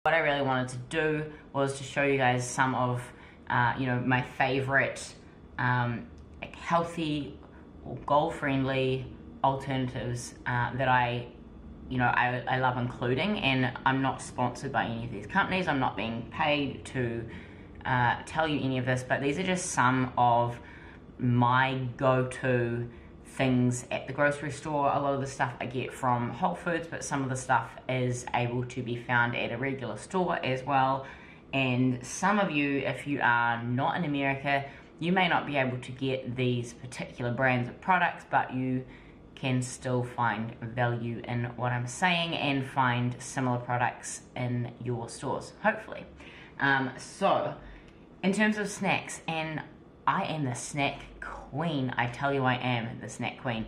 What I really wanted to do was to show you guys some of my favorite healthy or goal-friendly alternatives that I love including. And I'm not sponsored by any of these companies. I'm not being paid to tell you any of this, but these are just some of my go-to things at the grocery store. A lot of the stuff I get from Whole Foods, but some of the stuff is able to be found at a regular store as well. And some of you, if you are not in America, you may not be able to get these particular brands of products, but you can still find value in what I'm saying and find similar products in your stores, hopefully. So, in terms of snacks, and I am the snack queen. I tell you, I am the snack queen.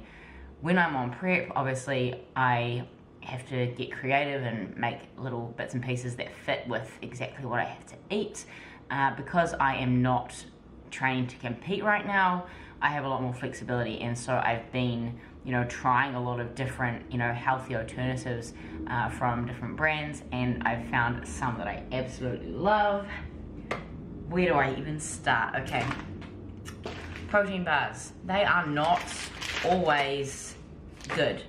When I'm on prep, obviously I have to get creative and make little bits and pieces that fit with exactly what I have to eat. Because I am not trained to compete right now, I have a lot more flexibility, and so I've been trying a lot of different healthy alternatives from different brands, and I've found some that I absolutely love. Where do I even start? Okay. Protein bars. They are not always good,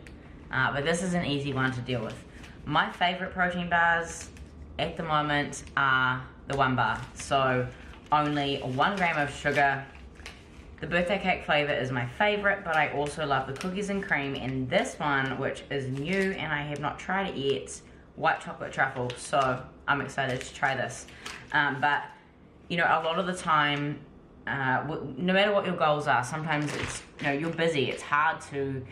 but this is an easy one to deal with. My favorite protein bars at the moment are the 1 bar. So only 1 gram of sugar. The birthday cake flavor is my favorite, but I also love the cookies and cream, and this one, which is new and I have not tried it yet, white chocolate truffle. So I'm excited to try this. But a lot of the time, no matter what your goals are, sometimes it's, you're busy. It's hard to,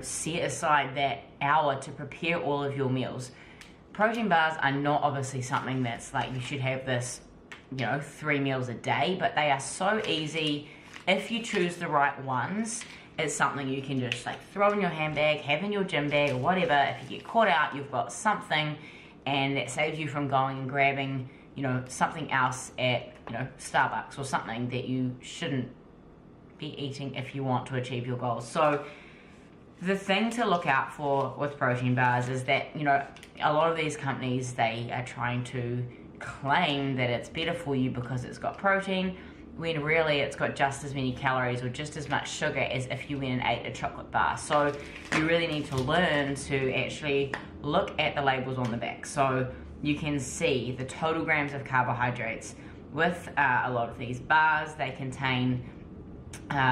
set aside that hour to prepare all of your meals. Protein bars are not obviously something that's like you should have this, 3 meals a day, but they are so easy. If you choose the right ones, it's something you can just like throw in your handbag, have in your gym bag or whatever. If you get caught out, you've got something, and that saves you from going and grabbing something else at, Starbucks or something that you shouldn't be eating if you want to achieve your goals. So the thing to look out for with protein bars is that, a lot of these companies, they are trying to claim that it's better for you because it's got protein, when really it's got just as many calories or just as much sugar as if you went and ate a chocolate bar. So you really need to learn to actually look at the labels on the back. So you can see the total grams of carbohydrates. With a lot of these bars, they contain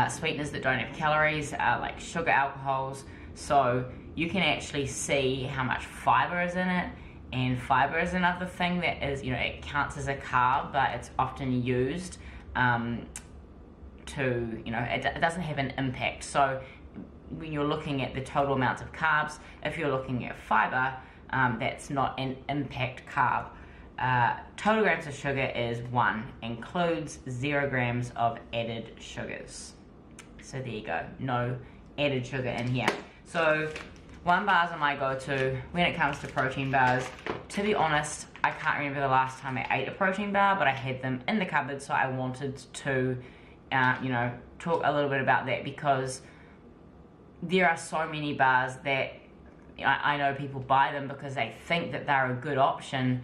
sweeteners that don't have calories, like sugar alcohols. So you can actually see how much fiber is in it. And fiber is another thing that is, it counts as a carb, but it's often used it doesn't have an impact. So when you're looking at the total amounts of carbs, if you're looking at fiber, that's not an impact carb. Total grams of sugar is 1, includes 0 grams of added sugars. So there you go, no added sugar in here. So 1 bars are my go-to when it comes to protein bars. To be honest, I can't remember the last time I ate a protein bar, but I had them in the cupboard, so I wanted to, talk a little bit about that, because there are so many bars that I know people buy them because they think that they're a good option,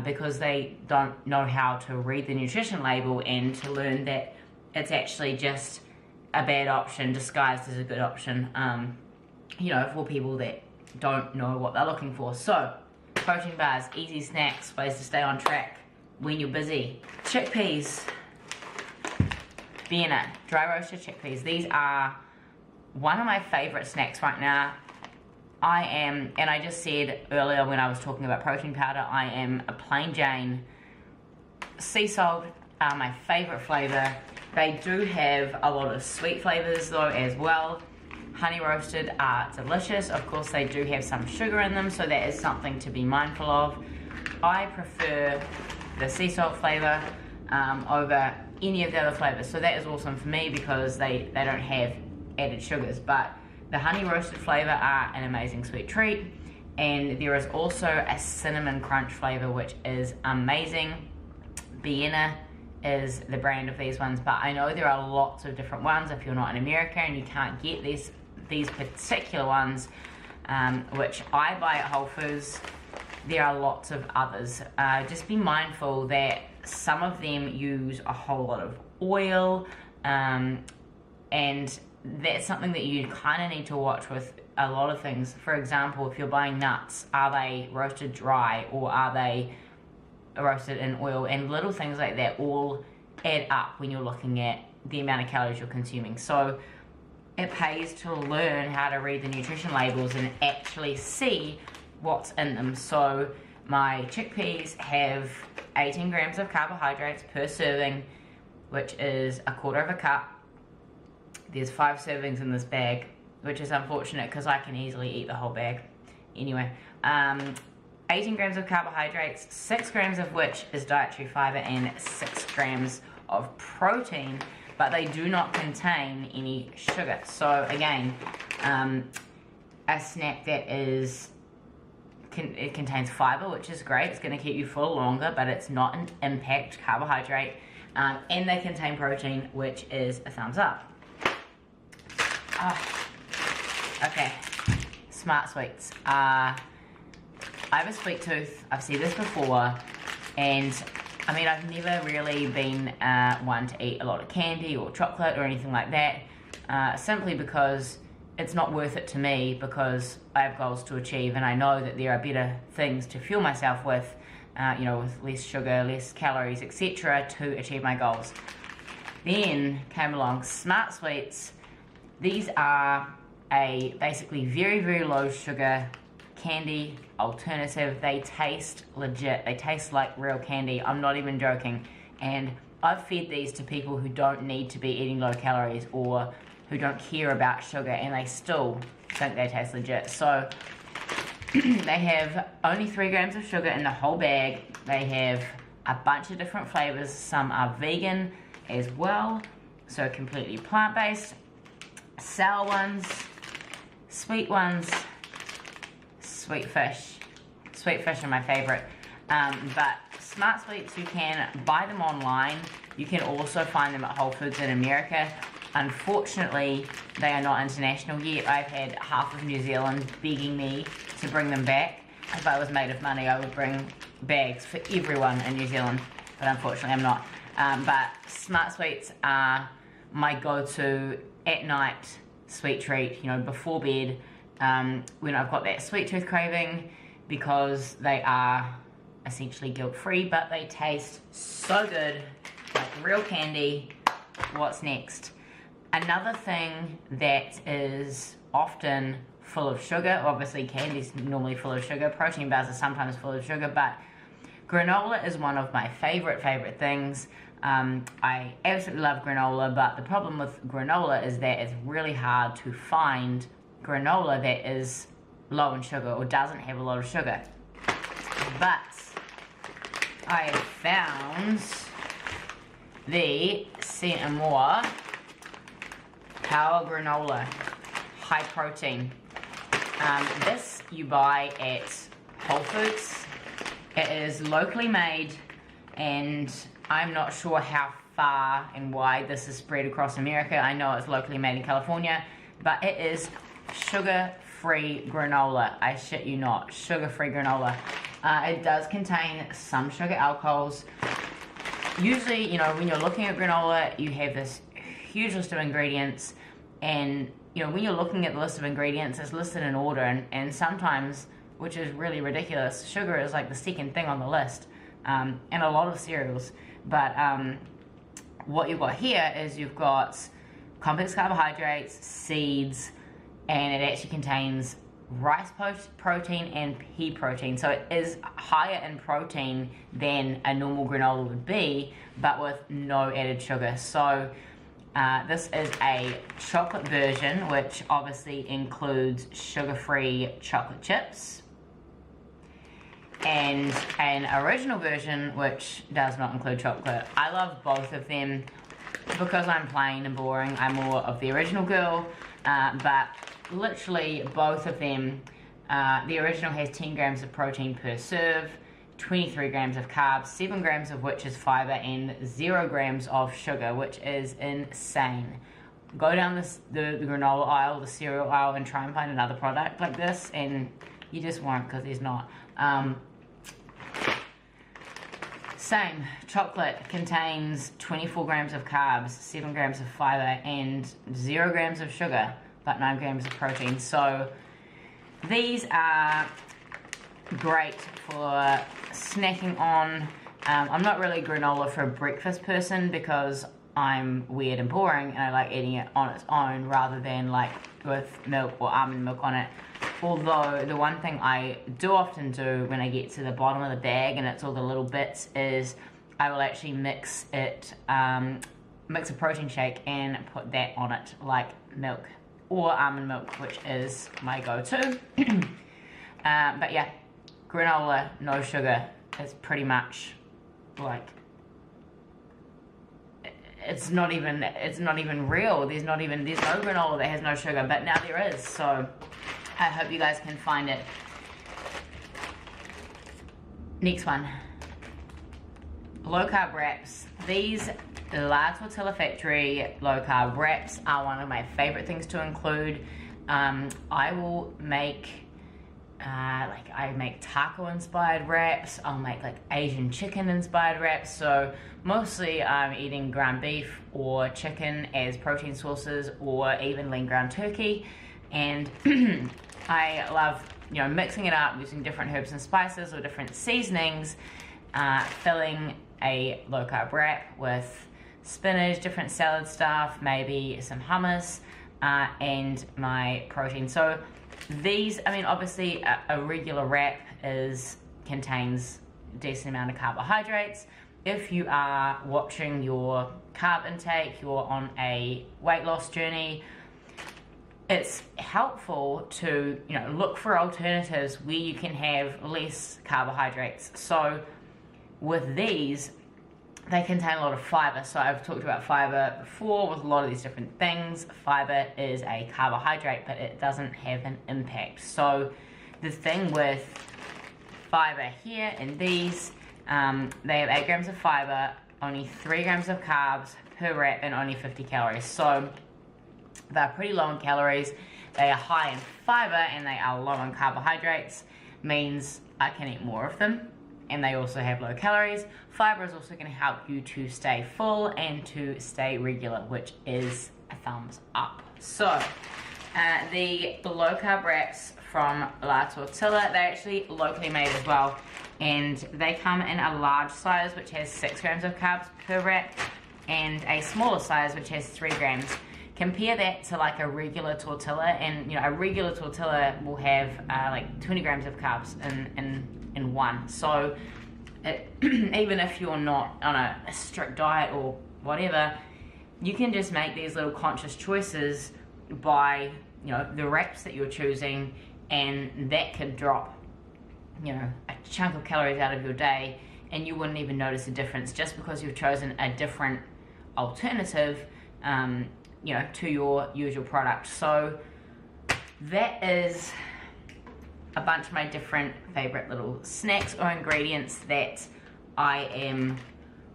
because they don't know how to read the nutrition label and to learn that it's actually just a bad option disguised as a good option, for people that don't know what they're looking for. So, protein bars, easy snacks, ways to stay on track when you're busy. Chickpeas. Vienna, dry roasted chickpeas. These are one of my favorite snacks right now. And I just said earlier when I was talking about protein powder, I am a plain Jane. Sea salt are my favorite flavor. They do have a lot of sweet flavors though as well. Honey roasted are delicious. Of course, they do have some sugar in them, so that is something to be mindful of. I prefer the sea salt flavor over any of the other flavors, so that is awesome for me because they don't have added sugars. But the honey roasted flavor are an amazing sweet treat, and there is also a cinnamon crunch flavor which is amazing. Vienna is the brand of these ones, but I know there are lots of different ones if you're not in America and you can't get these particular ones, which I buy at Whole Foods. there are lots of others. Just be mindful that some of them use a whole lot of oil, and that's something that you kind of need to watch with a lot of things. For example, if you're buying nuts, are they roasted dry or are they roasted in oil? And little things like that all add up when you're looking at the amount of calories you're consuming. So it pays to learn how to read the nutrition labels and actually see what's in them. So my chickpeas have 18 grams of carbohydrates per serving, which is a quarter of a cup. There's 5 servings in this bag, which is unfortunate because I can easily eat the whole bag. Anyway, 18 grams of carbohydrates, 6 grams of which is dietary fiber and 6 grams of protein, but they do not contain any sugar. So again, a snack that it contains fiber, which is great. It's going to keep you full longer, but it's not an impact carbohydrate. And they contain protein, which is a thumbs up. Okay, Smart Sweets. I have a sweet tooth. I've said this before, and I mean, I've never really been one to eat a lot of candy or chocolate or anything like that, simply because it's not worth it to me, because I have goals to achieve and I know that there are better things to fuel myself with, with less sugar, less calories, etc. to achieve my goals. Then came along Smart Sweets. These are a basically very, very low sugar candy alternative. They taste legit. They taste like real candy. I'm not even joking. And I've fed these to people who don't need to be eating low calories or who don't care about sugar, and they still think they taste legit. So they have only 3 grams of sugar in the whole bag. They have a bunch of different flavors. Some are vegan as well, so completely plant-based. Sour ones, sweet ones, sweet fish. Sweet fish are my favorite. But Smart Sweets, you can buy them online. You can also find them at Whole Foods in America. Unfortunately, they are not international yet. I've had half of New Zealand begging me to bring them back. If I was made of money, I would bring bags for everyone in New Zealand, but unfortunately I'm not. But Smart Sweets are my go-to at night sweet treat, before bed, when I've got that sweet tooth craving, because they are essentially guilt-free, but they taste so good, like real candy. What's next? Another thing that is often full of sugar, obviously candy's normally full of sugar, protein bars are sometimes full of sugar, but granola is one of my favorite things. I absolutely love granola, but the problem with granola is that it's really hard to find granola that is low in sugar or doesn't have a lot of sugar. But I have found the Sheena'S Power Granola High Protein. This you buy at Whole Foods. It is locally made, and I'm not sure how far and wide this is spread across America. I know it's locally made in California, but it is sugar-free granola. I shit you not, sugar-free granola. It does contain some sugar alcohols. Usually, when you're looking at granola, you have this huge list of ingredients, and when you're looking at the list of ingredients, it's listed in order, and sometimes, which is really ridiculous, sugar is like the second thing on the list, and a lot of cereals. But what you've got here is you've got complex carbohydrates, seeds, and it actually contains rice protein and pea protein. So it is higher in protein than a normal granola would be, but with no added sugar. So this is a chocolate version, which obviously includes sugar-free chocolate chips, and an original version which does not include chocolate. I love both of them because I'm plain and boring. I'm more of the original girl, but literally both of them, the original has 10 grams of protein per serve, 23 grams of carbs, 7 grams of which is fiber, and 0 grams of sugar, which is insane. Go down the granola aisle, the cereal aisle, and try and find another product like this, and you just won't, because there's not. Same, chocolate contains 24 grams of carbs, 7 grams of fiber, and 0 grams of sugar, but 9 grams of protein. So these are great for snacking on. I'm not really granola for a breakfast person because I'm weird and boring and I like eating it on its own rather than like with milk or almond milk on it. Although the one thing I do often do when I get to the bottom of the bag and it's all the little bits is I will actually mix a protein shake and put that on it, like milk or almond milk, which is my go-to. But yeah, granola, no sugar, is pretty much like, it's not even real. There's no granola that has no sugar, but now there is. So I hope you guys can find it. Next one, low carb wraps. These La Tortilla Factory low carb wraps are one of my favorite things to include. I will make I make taco inspired wraps. I'll make like Asian chicken inspired wraps. So mostly I'm eating ground beef or chicken as protein sources, or even lean ground turkey. And I love, you know, mixing it up using different herbs and spices or different seasonings, filling a low carb wrap with spinach, different salad stuff, maybe some hummus, and my protein. So these, I mean, obviously a regular wrap contains a decent amount of carbohydrates. If you are watching your carb intake, you're on a weight loss journey, it's helpful to, you know, look for alternatives where you can have less carbohydrates. So with these, they contain a lot of fiber. So I've talked about fiber before with a lot of these different things. Fiber is a carbohydrate, but it doesn't have an impact. So the thing with fiber here in these, they have 8 grams of fiber, only 3 grams of carbs per wrap, and only 50 calories. So they're pretty low in calories, they are high in fiber, and they are low in carbohydrates. Means I can eat more of them, and they also have low calories. Fiber is also going to help you to stay full and to stay regular, which is a thumbs up. So the low carb wraps from La Tortilla, they're actually locally made as well, and they come in a large size which has 6 grams of carbs per wrap, and a smaller size which has 3 grams. Compare that to like a regular tortilla, and you know, a regular tortilla will have like 20 grams of carbs in one. So even if you're not on a strict diet or whatever, you can just make these little conscious choices by, you know, the wraps that you're choosing, and that could drop, you know, a chunk of calories out of your day, and you wouldn't even notice a difference just because you've chosen a different alternative, you know, to your usual product. So that is a bunch of my different favorite little snacks or ingredients that I am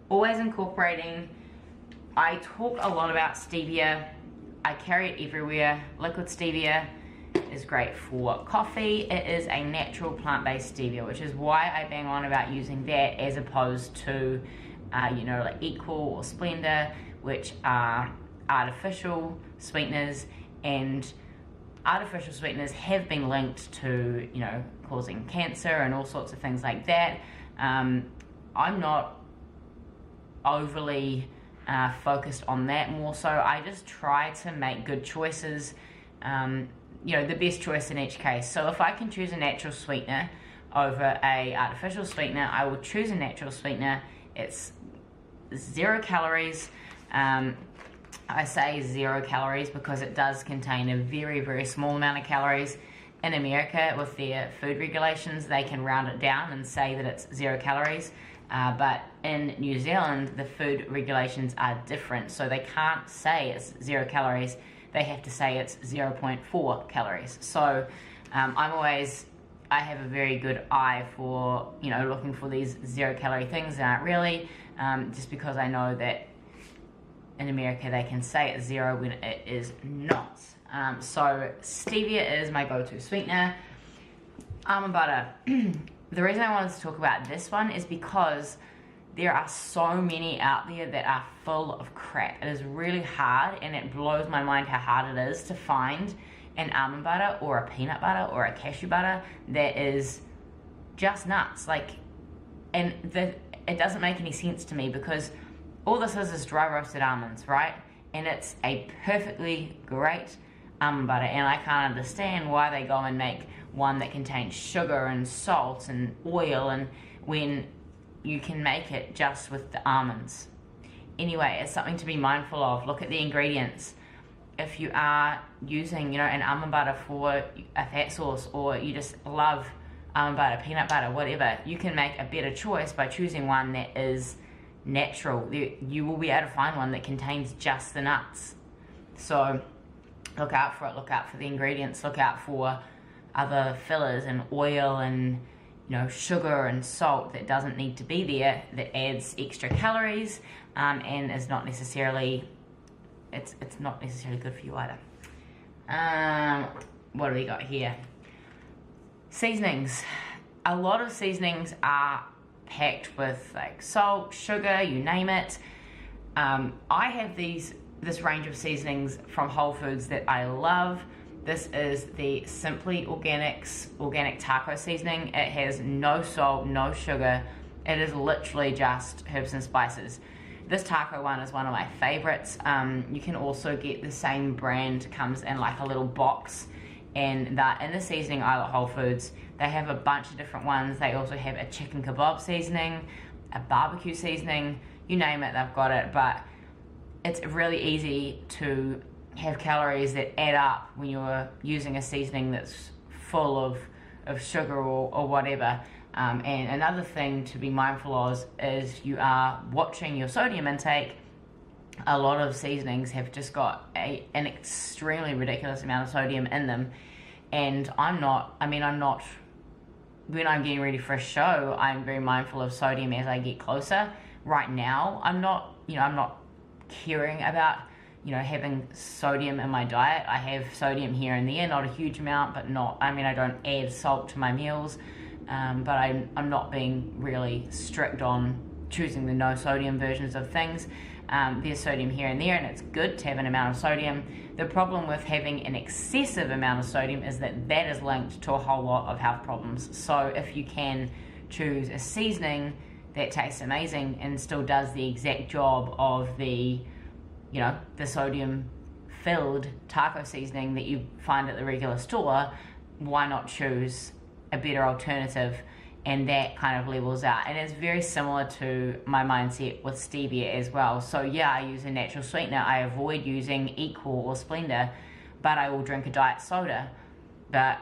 always incorporating. I talk a lot about stevia. I carry it everywhere. Liquid stevia is great for coffee. It is a natural plant-based stevia, which is why I bang on about using that as opposed to, you know, like Equal or Splendor, which are artificial sweeteners, and artificial sweeteners have been linked to, you know, causing cancer and all sorts of things like that. I'm not overly focused on that. More so, I just try to make good choices, you know, the best choice in each case. So if I can choose a natural sweetener over a artificial sweetener, I will choose a natural sweetener. It's 0 calories. I say 0 calories because it does contain a very, very small amount of calories. In America, with their food regulations, they can round it down and say that it's 0 calories. But in New Zealand, the food regulations are different. So they can't say it's 0 calories. They have to say it's 0.4 calories. So I have a very good eye for, you know, looking for these 0 calorie things that aren't really, just because I know that in America they can say it's 0 when it is not. So stevia is my go-to sweetener. Almond butter. The reason I wanted to talk about this one is because there are so many out there that are full of crap. It is really hard, and it blows my mind how hard it is to find an almond butter or a peanut butter or a cashew butter that is just nuts. And it doesn't make any sense to me, because all this is dry roasted almonds, right? And it's a perfectly great almond butter, and I can't understand why they go and make one that contains sugar and salt and oil, and when you can make it just with the almonds. Anyway, it's something to be mindful of. Look at the ingredients. If you are using, an almond butter for a fat source, or you just love almond butter, peanut butter, whatever, you can make a better choice by choosing one that is natural. You will be able to find one that contains just the nuts. So look out for it, look out for the ingredients, look out for other fillers and oil and sugar and salt that doesn't need to be there, that adds extra calories, and is not necessarily, it's not necessarily good for you either. What do we got here? Seasonings. A lot of seasonings are packed with salt, sugar, you name it. I have this range of seasonings from Whole Foods that I love. This is the Simply Organics Organic Taco Seasoning. It has no salt, no sugar. It is literally just herbs and spices. This taco one is one of my favorites. You can also get the same brand, comes in a little box, and in the seasoning aisle at Whole Foods, they have a bunch of different ones. They also have a chicken kebab seasoning, a barbecue seasoning, you name it, they've got it. But it's really easy to have calories that add up when you're using a seasoning that's full of sugar or whatever. And another thing to be mindful of is you are watching your sodium intake. A lot of seasonings have just got an extremely ridiculous amount of sodium in them, and I'm not, when I'm getting ready for a show, I'm very mindful of sodium as I get closer. Right now, I'm not caring about having sodium in my diet. I have sodium here and there, not a huge amount, but I don't add salt to my meals, but I'm not being really strict on choosing the no sodium versions of things. There's sodium here and there, and it's good to have an amount of sodium. The problem with having an excessive amount of sodium is that is linked to a whole lot of health problems. So if you can choose a seasoning that tastes amazing and still does the exact job of the sodium filled taco seasoning that you find at the regular store, why not choose a better alternative? And that kind of levels out. And it's very similar to my mindset with stevia as well. So yeah, I use a natural sweetener. I avoid using Equal or Splenda, but I will drink a diet soda. But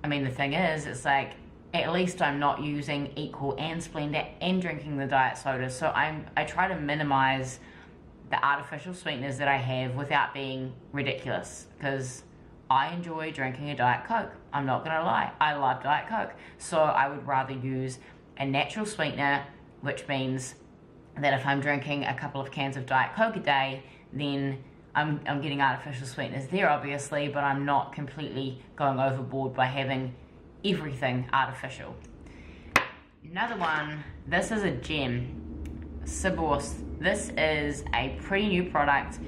the thing is, it's at least I'm not using Equal and Splenda and drinking the diet soda. So I try to minimize the artificial sweeteners that I have without being ridiculous, because I enjoy drinking a Diet Coke. I'm not going to lie. I love Diet Coke. So I would rather use a natural sweetener, which means that if I'm drinking a couple of cans of Diet Coke a day, then I'm getting artificial sweeteners there, obviously, but I'm not completely going overboard by having everything artificial. Another one, this is a gem. Sweeteners. This is a pretty new product,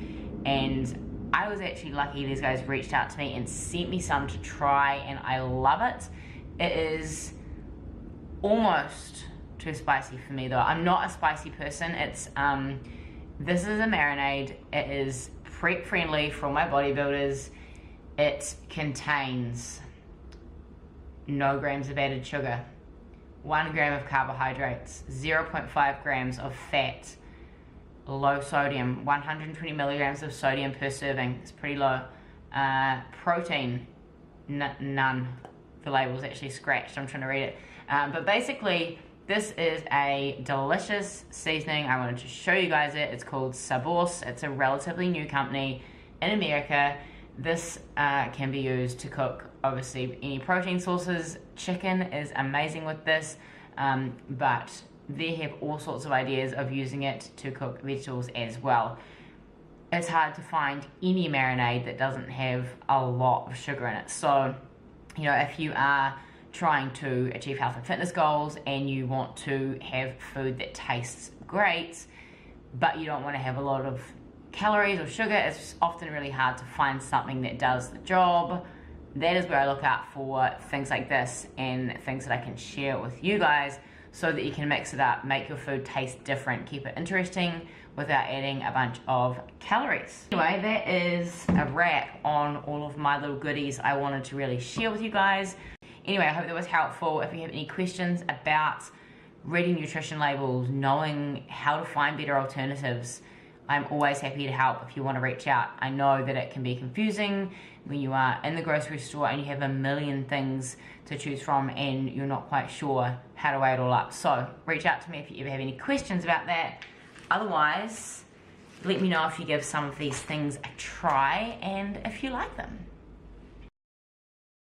and I was actually lucky. These guys reached out to me and sent me some to try, and I love it. It is almost too spicy for me though. I'm not a spicy person. It's this is a marinade. It is prep friendly for my bodybuilders. It contains no grams of added sugar, 1 gram of carbohydrates, 0.5 grams of fat, low sodium, 120 milligrams of sodium per serving. It's pretty low. Protein, none. The label's actually scratched. I'm trying to read it. But basically, this is a delicious seasoning. I wanted to show you guys it. It's called Sweeteners. It's a relatively new company in America. This can be used to cook, obviously, any protein sources. Chicken is amazing with this, but they have all sorts of ideas of using it to cook vegetables as well. It's hard to find any marinade that doesn't have a lot of sugar in it. So, if you are trying to achieve health and fitness goals and you want to have food that tastes great, but you don't want to have a lot of calories or sugar, it's often really hard to find something that does the job. That is where I look out for things like this and things that I can share with you guys so that you can mix it up, make your food taste different, keep it interesting without adding a bunch of calories. Anyway, that is a wrap on all of my little goodies I wanted to really share with you guys. Anyway, I hope that was helpful. If you have any questions about reading nutrition labels, knowing how to find better alternatives, I'm always happy to help if you want to reach out. I know that it can be confusing when you are in the grocery store and you have a million things to choose from and you're not quite sure how to weigh it all up. So reach out to me if you ever have any questions about that. Otherwise, let me know if you give some of these things a try and if you like them.